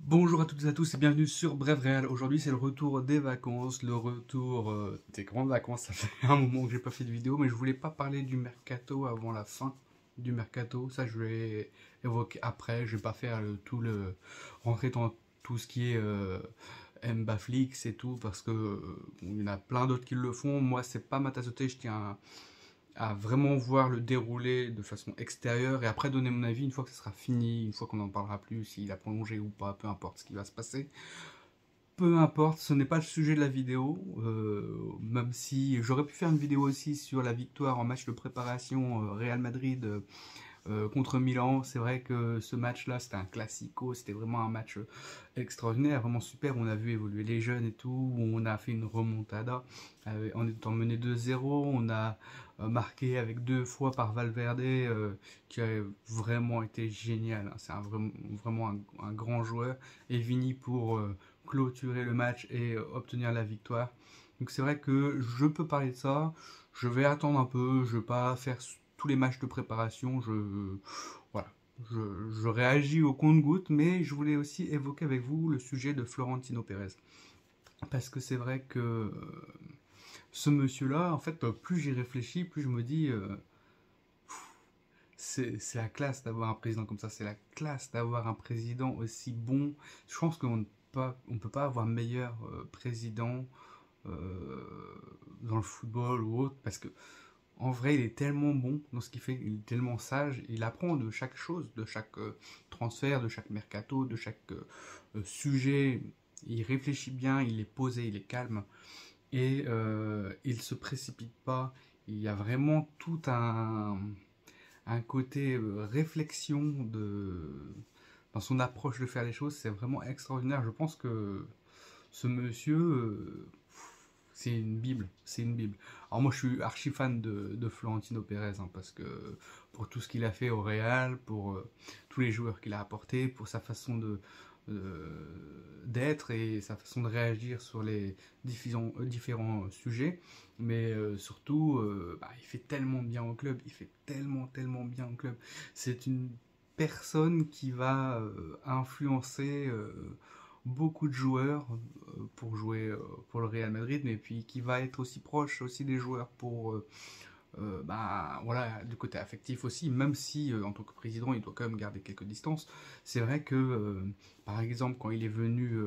Bonjour à toutes et à tous et bienvenue sur Bref Réel. Aujourd'hui c'est le retour des vacances, le retour des grandes vacances. Ça fait un moment que j'ai pas fait de vidéo, mais je voulais pas parler du mercato avant la fin du mercato. Ça je vais évoquer après. Je vais pas faire rentrer dans tout ce qui est Mbaflix et tout parce que bon, il y en a plein d'autres qui le font. Moi c'est pas ma tasse de thé. Je tiens à vraiment voir le déroulé de façon extérieure et après donner mon avis une fois que ce sera fini, une fois qu'on n'en parlera plus, s'il a prolongé ou pas, peu importe ce qui va se passer. Peu importe, ce n'est pas le sujet de la vidéo, même si j'aurais pu faire une vidéo aussi sur la victoire en match de préparation Real Madrid contre Milan. C'est vrai que ce match-là, c'était un classico, c'était vraiment un match extraordinaire, vraiment super. On a vu évoluer les jeunes et tout, on a fait une remontada en étant mené 2-0. On a marqué avec 2 fois par Valverde, qui a vraiment été génial. C'est vraiment un grand joueur. Et Vini pour clôturer le match et obtenir la victoire. Donc c'est vrai que je peux parler de ça. Je vais attendre un peu, je vais pas faire tous les matchs de préparation, voilà, je réagis au compte-gouttes, mais je voulais aussi évoquer avec vous le sujet de Florentino Pérez. Parce que c'est vrai que ce monsieur-là, en fait, plus j'y réfléchis, plus je me dis, c'est la classe d'avoir un président comme ça, c'est la classe d'avoir un président aussi bon. Je pense qu'on ne peut pas avoir meilleur président dans le football ou autre, parce que en vrai, il est tellement bon dans ce qu'il fait, il est tellement sage, il apprend de chaque chose, de chaque transfert, de chaque mercato, de chaque sujet. Il réfléchit bien, il est posé, il est calme et il se précipite pas. Il y a vraiment tout un côté réflexion dans son approche de faire les choses. C'est vraiment extraordinaire. Je pense que ce monsieur, c'est une bible, c'est une bible. Alors moi je suis archi fan de Florentino Pérez, hein, parce que pour tout ce qu'il a fait au Real, pour tous les joueurs qu'il a apportés, pour sa façon d'être et sa façon de réagir sur les différents sujets, mais surtout, il fait tellement bien au club, il fait tellement bien au club. C'est une personne qui va influencer beaucoup de joueurs pour jouer pour le Real Madrid, mais puis qui va être aussi proche aussi des joueurs pour voilà, du côté affectif aussi, même si en tant que président il doit quand même garder quelques distances. C'est vrai que par exemple quand il est venu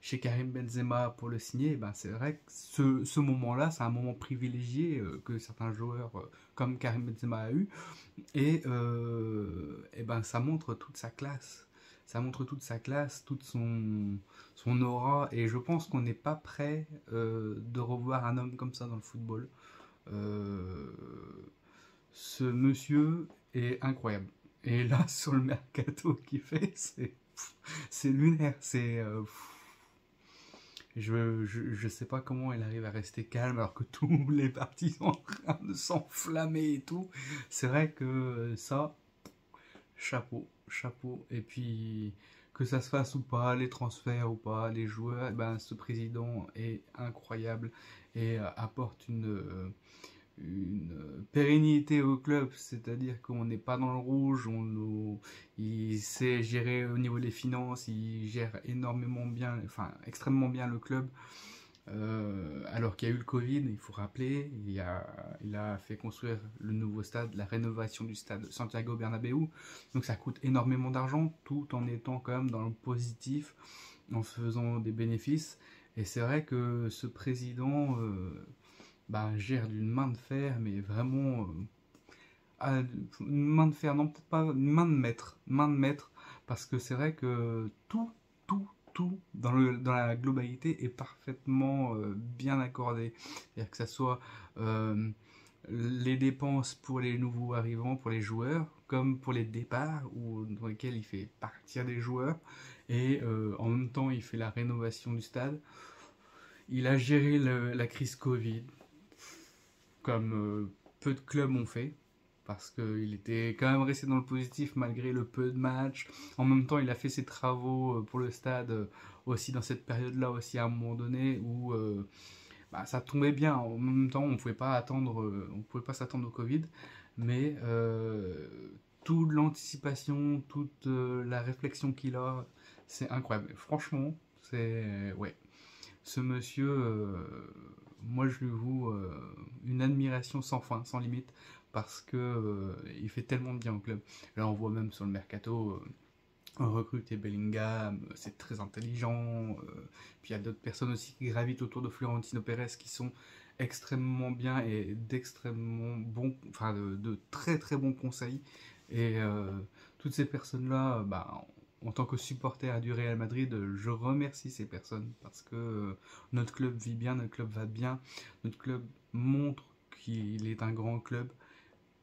chez Karim Benzema pour le signer, ben, c'est vrai que ce moment-là, c'est un moment privilégié que certains joueurs comme Karim Benzema a eu, et ben ça montre toute sa classe. Ça montre toute sa classe, toute son aura, et je pense qu'on n'est pas prêt de revoir un homme comme ça dans le football. Euh, Ce monsieur est incroyable. Et là, sur le mercato qu'il fait, c'est lunaire. Je sais pas comment il arrive à rester calme alors que tous les partis sont en train de s'enflammer et tout. C'est vrai que ça, chapeau, chapeau. Et puis, que ça se fasse ou pas, les transferts ou pas, les joueurs, eh ben, ce président est incroyable et apporte une pérennité au club, c'est-à-dire qu'on n'est pas dans le rouge, il sait gérer au niveau des finances, il gère énormément bien, enfin extrêmement bien le club. Alors qu'il y a eu le Covid, il faut rappeler, il a fait construire le nouveau stade, la rénovation du stade Santiago Bernabéu, donc ça coûte énormément d'argent, tout en étant quand même dans le positif, en faisant des bénéfices. Et c'est vrai que ce président gère d'une main de fer, mais vraiment une main de fer, non pas une main de maître, parce que c'est vrai que tout dans la globalité est parfaitement bien accordé. C'est-à-dire que ça soit les dépenses pour les nouveaux arrivants, pour les joueurs, comme pour les départs, dans lesquels il fait partir des joueurs, et en même temps il fait la rénovation du stade. Il a géré la crise Covid, comme peu de clubs ont fait, parce qu'il était quand même resté dans le positif malgré le peu de matchs. En même temps, il a fait ses travaux pour le stade aussi dans cette période-là aussi à un moment donné où ça tombait bien. En même temps, on pouvait pas s'attendre au Covid, mais toute l'anticipation, toute la réflexion qu'il a, c'est incroyable. Franchement, c'est... Ouais. Ce monsieur, moi je lui voue une admiration sans fin, sans limite, parce que il fait tellement de bien au club. Là on voit même sur le mercato, recruter Bellingham, c'est très intelligent. Puis il y a d'autres personnes aussi qui gravitent autour de Florentino Pérez qui sont extrêmement bien et d'extrêmement bons, enfin de très très bons conseils. Et toutes ces personnes-là, bah, en tant que supporter du Real Madrid, je remercie ces personnes parce que notre club vit bien, notre club va bien, notre club montre qu'il est un grand club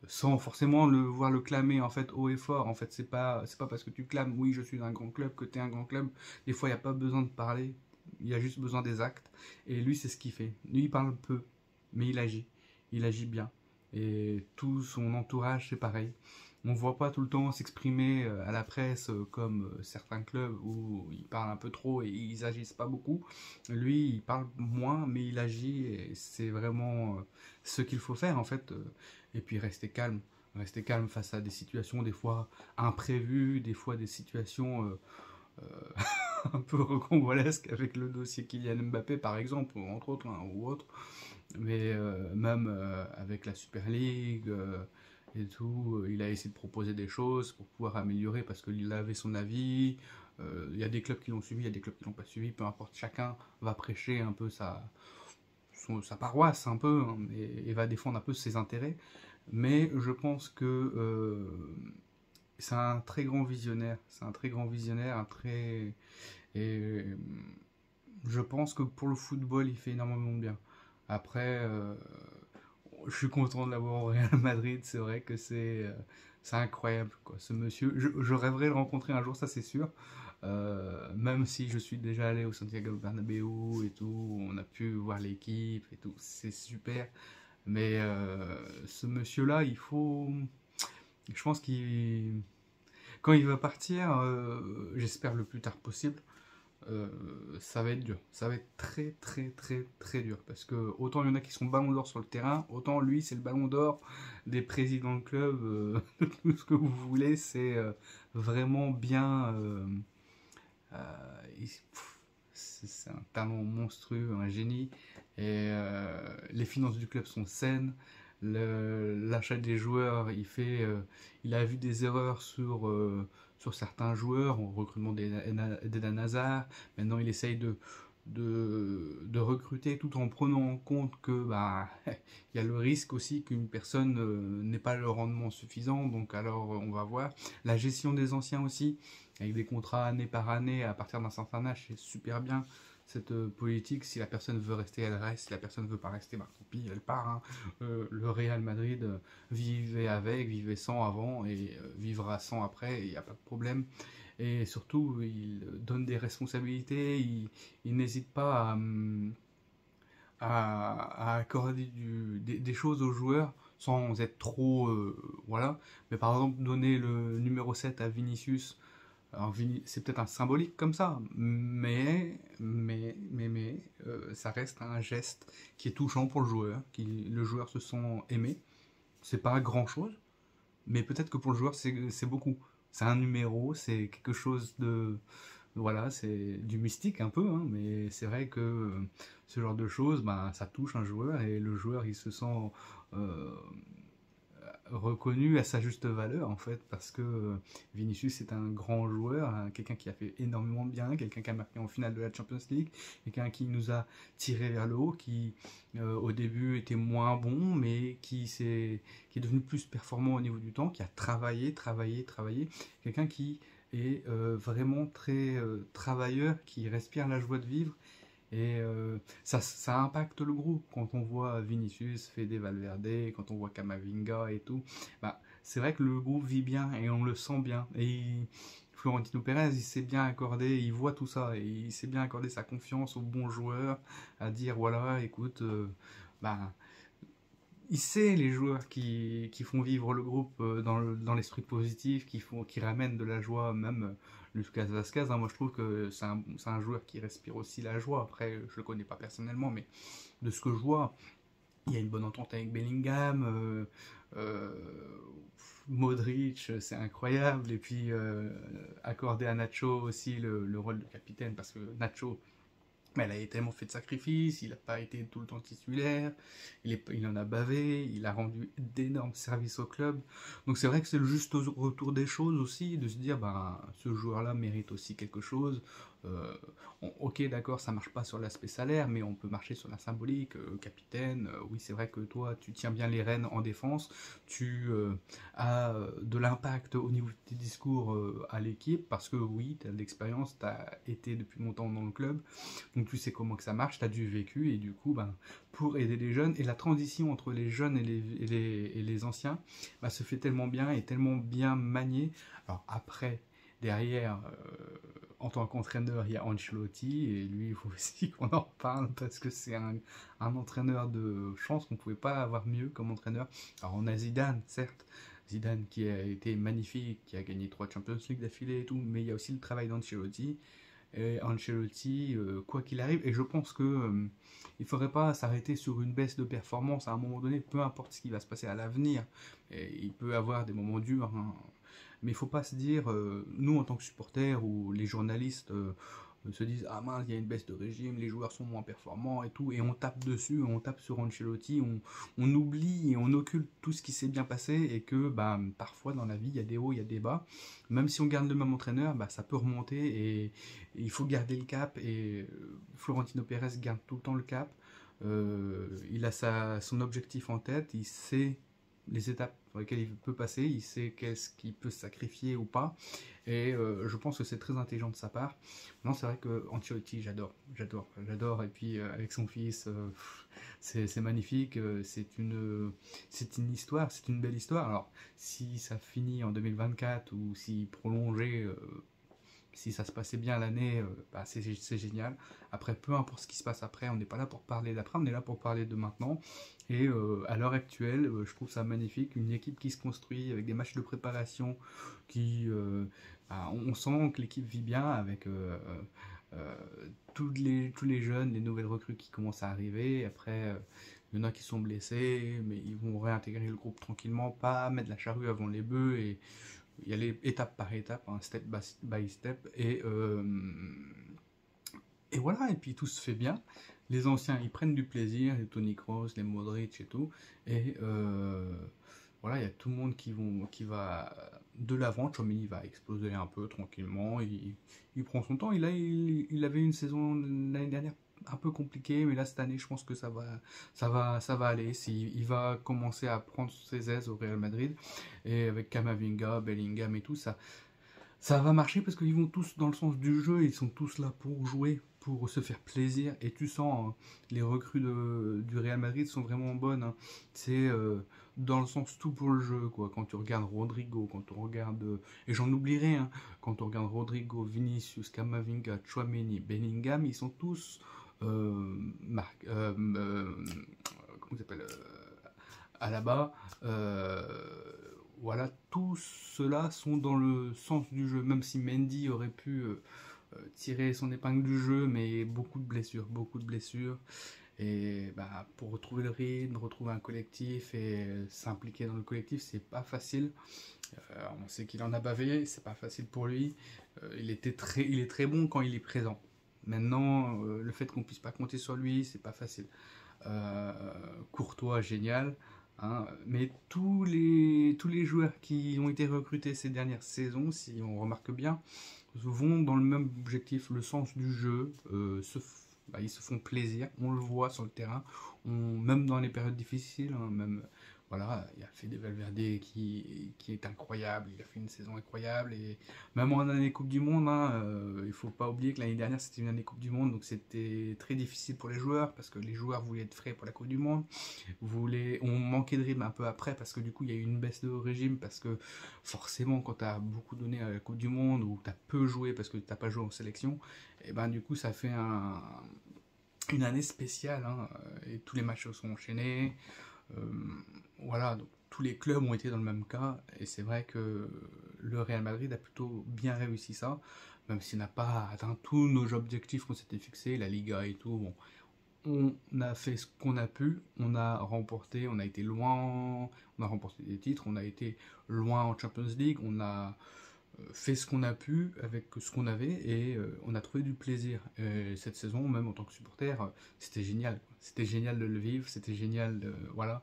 sans forcément voir le clamer en fait haut et fort. En fait, c'est pas parce que tu clames oui je suis un grand club que tu es un grand club. Des fois il n'y a pas besoin de parler, il y a juste besoin des actes. Et lui c'est ce qu'il fait. Lui il parle peu, mais il agit bien. Et tout son entourage c'est pareil. On ne voit pas tout le temps s'exprimer à la presse comme certains clubs où ils parlent un peu trop et ils agissent pas beaucoup. Lui, il parle moins, mais il agit et c'est vraiment ce qu'il faut faire en fait. Et puis rester calme face à des situations des fois imprévues, des fois des situations un peu rocambolesques avec le dossier Kylian Mbappé par exemple, entre autres, hein, ou autre. Mais même avec la Super League et tout, il a essayé de proposer des choses pour pouvoir améliorer parce qu'il avait son avis. Il y a des clubs qui l'ont suivi, il y a des clubs qui l'ont pas suivi, peu importe, chacun va prêcher un peu sa paroisse un peu, hein, et va défendre un peu ses intérêts. Mais je pense que c'est un très grand visionnaire, c'est un très grand visionnaire, un très... Et je pense que pour le football, il fait énormément de bien. Après, je suis content de l'avoir au Real Madrid, c'est vrai que c'est incroyable, quoi. Ce monsieur, je rêverais de le rencontrer un jour, ça c'est sûr. Même si je suis déjà allé au Santiago Bernabéu et tout, on a pu voir l'équipe et tout, c'est super. Mais ce monsieur-là, il faut... Je pense qu'il... Quand il va partir, j'espère le plus tard possible, euh, ça va être dur. Ça va être très très très très dur. Parce que autant il y en a qui sont ballon d'or sur le terrain, autant lui c'est le ballon d'or des présidents de club, tout ce que vous voulez, c'est vraiment bien... il- c'est un talent monstrueux, un génie. Et les finances du club sont saines. L'achat des joueurs, il a vu des erreurs sur certains joueurs, au recrutement d'Eden Hazard. Maintenant, il essaye de recruter tout en prenant en compte que bah, il y a le risque aussi qu'une personne n'ait pas le rendement suffisant. Donc, alors, on va voir. La gestion des anciens aussi, avec des contrats année par année à partir d'un certain âge, c'est super bien cette politique. Si la personne veut rester, elle reste. Si la personne ne veut pas rester, bah, tant pis, elle part. Hein. Le Real Madrid vivait avec, vivait sans avant et vivra sans après, il n'y a pas de problème. Et surtout, il donne des responsabilités, il n'hésite pas à accorder des choses aux joueurs sans être trop... voilà. Mais par exemple, donner le numéro 7 à Vinicius, alors c'est peut-être un symbolique comme ça, mais ça reste un geste qui est touchant pour le joueur, le joueur se sent aimé. C'est pas grand chose, mais peut-être que pour le joueur c'est beaucoup. C'est un numéro, c'est quelque chose de, voilà, c'est du mystique un peu, hein, mais c'est vrai que ce genre de choses, bah, ça touche un joueur et le joueur il se sent euh, reconnu à sa juste valeur en fait parce que Vinicius est un grand joueur, hein, quelqu'un qui a fait énormément de bien, quelqu'un qui a marqué en finale de la Champions League, quelqu'un qui nous a tiré vers le haut, qui au début était moins bon mais qui est devenu plus performant au niveau du temps, qui a travaillé, quelqu'un qui est vraiment très travailleur, qui respire la joie de vivre. Et ça impacte le groupe quand on voit Vinicius, Fede Valverde, quand on voit Camavinga et tout. Bah, c'est vrai que le groupe vit bien et on le sent bien. Florentino Pérez, il sait bien accorder, il voit tout ça et il sait bien accorder sa confiance aux bons joueurs, à dire voilà, écoute, bah, il sait les joueurs qui font vivre le groupe dans l'esprit positif, qui ramènent de la joie, même Lucas Vazquez, hein, moi je trouve que c'est un joueur qui respire aussi la joie. Après, je le connais pas personnellement, mais de ce que je vois, il y a une bonne entente avec Bellingham. Euh, Modric, c'est incroyable. Et puis accorder à Nacho aussi le rôle de capitaine, parce que Nacho, mais elle a tellement fait de sacrifices, il n'a pas été tout le temps titulaire, il en a bavé, il a rendu d'énormes services au club. Donc c'est vrai que c'est le juste retour des choses aussi, de se dire, ben, ce joueur-là mérite aussi quelque chose. Euh, ok, d'accord, ça marche pas sur l'aspect salaire, mais on peut marcher sur la symbolique. Capitaine, oui, c'est vrai que toi, tu tiens bien les rênes en défense, tu as de l'impact au niveau de tes discours à l'équipe, parce que oui, tu as de l'expérience, tu as été depuis longtemps dans le club. Donc tu sais comment que ça marche, tu as du vécu, et du coup, ben, pour aider les jeunes, et la transition entre les jeunes et les anciens se fait tellement bien et tellement bien maniée. Alors après, derrière, en tant qu'entraîneur, il y a Ancelotti, et lui, il faut aussi qu'on en reparle, parce que c'est un entraîneur de chance, qu'on ne pouvait pas avoir mieux comme entraîneur. Alors on a Zidane, certes, Zidane qui a été magnifique, qui a gagné 3 Champions League d'affilée et tout, mais il y a aussi le travail d'Ancelotti. Et Ancelotti, quoi qu'il arrive, et je pense que il faudrait pas s'arrêter sur une baisse de performance à un moment donné, peu importe ce qui va se passer à l'avenir. Et il peut avoir des moments durs, hein, mais il faut pas se dire, nous en tant que supporters ou les journalistes se disent ah mince, il y a une baisse de régime, les joueurs sont moins performants et tout, et on tape dessus, on tape sur Ancelotti, on oublie et on occulte tout ce qui s'est bien passé, et que bah, parfois dans la vie il y a des hauts, il y a des bas. Même si on garde le même entraîneur, bah, ça peut remonter, et il faut garder le cap, et Florentino Pérez garde tout le temps le cap. Il a son objectif en tête, il sait les étapes par lesquelles il peut passer, il sait qu'est-ce qu'il peut sacrifier ou pas, et je pense que c'est très intelligent de sa part. Non, c'est vrai que Ancelotti, j'adore, et puis avec son fils, c'est magnifique, c'est une histoire, c'est une belle histoire. Alors, si ça finit en 2024, ou si prolongé, si ça se passait bien l'année, bah, c'est génial. Après, peu importe ce qui se passe après, on n'est pas là pour parler d'après, on est là pour parler de maintenant. Et à l'heure actuelle, je trouve ça magnifique. Une équipe qui se construit avec des matchs de préparation, on sent que l'équipe vit bien, avec euh, tous les jeunes, les nouvelles recrues qui commencent à arriver. Après, il y en a qui sont blessés, mais ils vont réintégrer le groupe tranquillement, pas mettre la charrue avant les bœufs, et y aller étape par étape, hein, step by step, et voilà, et puis tout se fait bien. Les anciens, ils prennent du plaisir, les Toni Kroos, les Modric et tout, et voilà, il y a tout le monde qui va de l'avant. Tchouaméni va exploser un peu tranquillement, il prend son temps. Il avait une saison l'année dernière un peu compliquée, mais là cette année, je pense que ça va aller. Il va commencer à prendre ses aises au Real Madrid, et avec Camavinga, Bellingham et tout ça, ça va marcher, parce qu'ils vont tous dans le sens du jeu, ils sont tous là pour jouer, pour se faire plaisir, et tu sens, hein, les recrues du Real Madrid sont vraiment bonnes, hein. C'est dans le sens tout pour le jeu, quoi. Quand tu regardes Rodrigo, quand tu regardes, et j'en oublierai, hein, quand on regarde Rodrigo, Vinicius, Camavinga, Tchouaméni, Bellingham, ils sont tous comment ça s'appelle, Alaba, voilà, tous ceux-là sont dans le sens du jeu, même si Mendy aurait pu tirer son épingle du jeu, mais beaucoup de blessures, et bah, pour retrouver le rythme, retrouver un collectif et s'impliquer dans le collectif, c'est pas facile. On sait qu'il en a bavé, c'est pas facile pour lui. Il est très bon quand il est présent. Maintenant, le fait qu'on puisse pas compter sur lui, c'est pas facile. Euh, Courtois, génial, hein, mais tous les joueurs qui ont été recrutés ces dernières saisons, si on remarque bien, vont dans le même objectif, le sens du jeu, ils se font plaisir, on le voit sur le terrain, même dans les périodes difficiles, hein, même, voilà, il a fait des Valverde qui est incroyable, il a fait une saison incroyable, et même en année Coupe du Monde, hein, il faut pas oublier que l'année dernière c'était une année Coupe du Monde, donc c'était très difficile pour les joueurs, parce que les joueurs voulaient être frais pour la Coupe du Monde, on manquait de rythme un peu après, parce que du coup il y a eu une baisse de régime, parce que forcément quand tu as beaucoup donné à la Coupe du Monde, ou tu as peu joué parce que tu n'as pas joué en sélection, et ben du coup ça fait une année spéciale, hein, et tous les matchs se sont enchaînés, euh, voilà, donc tous les clubs ont été dans le même cas, et c'est vrai que le Real Madrid a plutôt bien réussi ça, même s'il n'a pas atteint tous nos objectifs qu'on s'était fixés, la Liga et tout, bon, on a fait ce qu'on a pu, on a remporté, on a été loin, on a remporté des titres, on a été loin en Champions League, on a fait ce qu'on a pu avec ce qu'on avait et on a trouvé du plaisir. Et cette saison, même en tant que supporter, c'était génial. C'était génial de le vivre, c'était génial, voilà.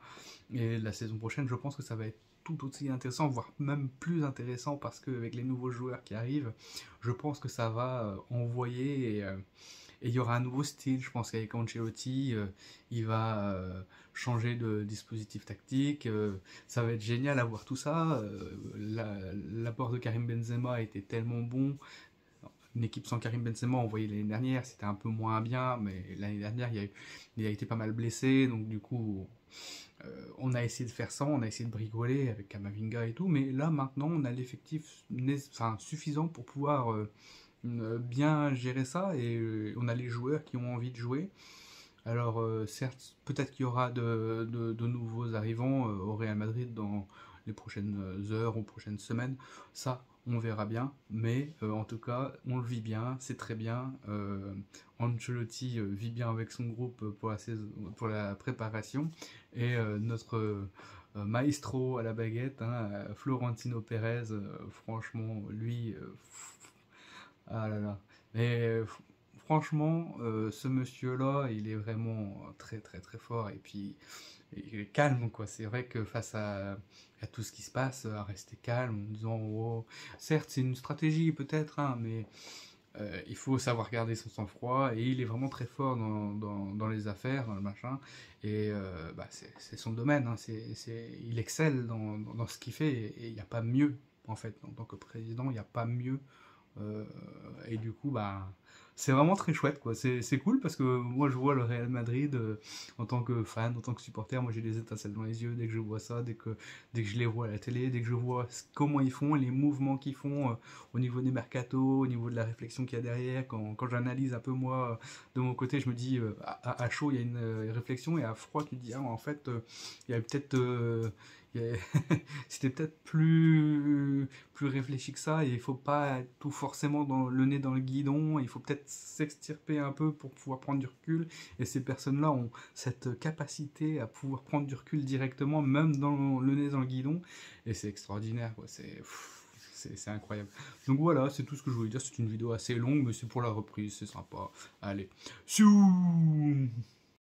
Et la saison prochaine, je pense que ça va être tout aussi intéressant, voire même plus intéressant parce qu'avec les nouveaux joueurs qui arrivent, je pense que ça va envoyer et il y aura un nouveau style. Je pense qu'avec Ancelotti, il va changer de dispositif tactique. Ça va être génial à voir tout ça. L'apport de Karim Benzema était tellement bon. Une équipe sans Karim Benzema, on voyait l'année dernière, c'était un peu moins bien, mais l'année dernière, il a été pas mal blessé, donc du coup, on a essayé de faire ça, on a essayé de bricoler avec Kamavinga et tout, mais là, maintenant, on a l'effectif suffisant pour pouvoir bien gérer ça, et on a les joueurs qui ont envie de jouer. Alors, certes, peut-être qu'il y aura de nouveaux arrivants au Real Madrid dans les prochaines heures ou prochaines semaines. Ça, on verra bien. Mais en tout cas, on le vit bien, c'est très bien. Ancelotti vit bien avec son groupe pour pour la préparation. Et notre maestro à la baguette, hein, Florentino Pérez, franchement, lui, ah là là. Mais franchement, ce monsieur-là, il est vraiment très très très fort et puis il est calme quoi. C'est vrai que face à tout ce qui se passe, à rester calme en disant oh, certes c'est une stratégie peut-être, hein, mais il faut savoir garder son sang-froid et il est vraiment très fort dans les affaires, dans le machin. Et bah, c'est son domaine, hein, il excelle dans ce qu'il fait et il n'y a pas mieux en fait. En tant que président, il n'y a pas mieux euh, et du coup, bah, c'est vraiment très chouette, quoi. C'est cool parce que moi, je vois le Real Madrid en tant que fan, en tant que supporter. Moi, j'ai des étincelles dans les yeux dès que je vois ça, dès que je les vois à la télé, dès que je vois comment ils font, les mouvements qu'ils font au niveau des mercatos, au niveau de la réflexion qu'il y a derrière. Quand j'analyse un peu, moi, de mon côté, je me dis, à chaud, il y a une réflexion et à froid, tu te dis, ah, en fait, il y a peut-être. C'était peut-être plus réfléchi que ça et il faut pas être tout forcément dans le nez dans le guidon, il faut peut-être s'extirper un peu pour pouvoir prendre du recul et ces personnes-là ont cette capacité à pouvoir prendre du recul directement même dans le nez dans le guidon et c'est extraordinaire quoi, c'est incroyable. Donc voilà, c'est tout ce que je voulais dire, c'est une vidéo assez longue mais c'est pour la reprise, c'est sympa. Allez, Siou